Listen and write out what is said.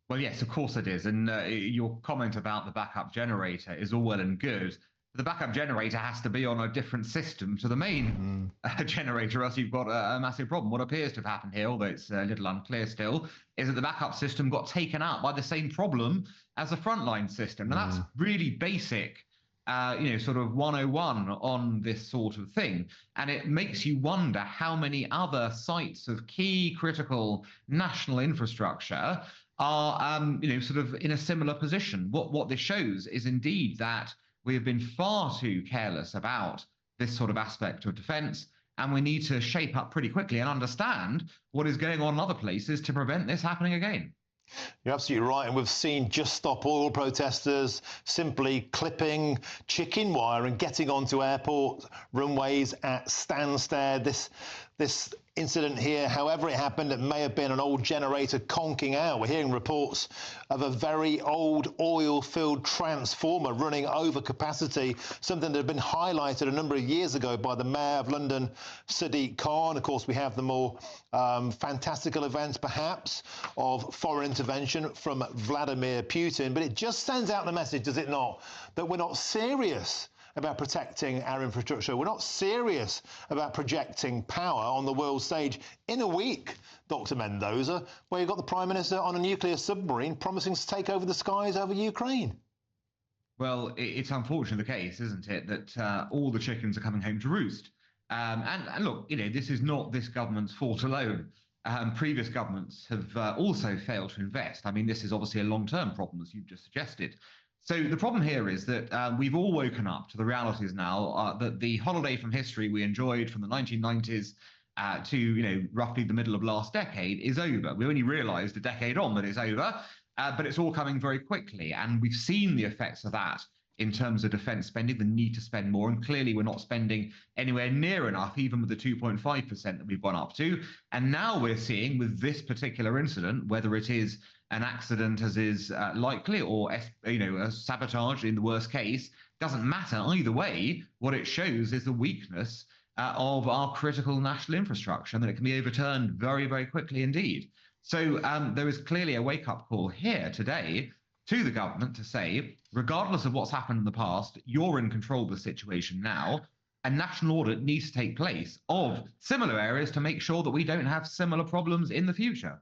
Well, yes, of course it is. And your comment about the backup generator is all well and good. But the backup generator has to be on a different system to the main generator, or else you've got a massive problem. What appears to have happened here, although it's a little unclear still, is that the backup system got taken out by the same problem as the frontline system. And that's really basic, sort of 101 on this sort of thing. And it makes you wonder how many other sites of key critical national infrastructure are, sort of in a similar position. What this shows is indeed that we have been far too careless about this sort of aspect of defence, and we need to shape up pretty quickly and understand what is going on in other places to prevent this happening again. You're absolutely right. And we've seen Just Stop Oil protesters simply clipping chicken wire and getting onto airport runways at Stansted. This incident here, however it happened, it may have been an old generator conking out. We're hearing reports of a very old oil-filled transformer running over capacity, something that had been highlighted a number of years ago by the Mayor of London, Sadiq Khan. Of course, we have the more fantastical events, perhaps, of foreign intervention from Vladimir Putin. But it just sends out the message, does it not, that we're not serious about protecting our infrastructure. We're not serious about projecting power on the world stage in a week, Dr. Mendoza, where you've got the Prime Minister on a nuclear submarine promising to take over the skies over Ukraine. Well, it's unfortunately the case, isn't it, that all the chickens are coming home to roost. And look, this is not this government's fault alone. Previous governments have also failed to invest. I mean, this is obviously a long-term problem, as you've just suggested. So the problem here is that we've all woken up to the realities now that the holiday from history we enjoyed from the 1990s to roughly the middle of last decade is over. We only realised a decade on that it's over, but it's all coming very quickly, and we've seen the effects of that in terms of defence spending, the need to spend more, and clearly we're not spending anywhere near enough, even with the 2.5% that we've gone up to. And now we're seeing with this particular incident, whether it is an accident as is likely or a sabotage in the worst case, doesn't matter either way. What it shows is the weakness of our critical national infrastructure, and that it can be overturned very, very quickly indeed. So there is clearly a wake-up call here today to the government to say, regardless of what's happened in the past, you're in control of the situation now. A national audit needs to take place of similar areas to make sure that we don't have similar problems in the future.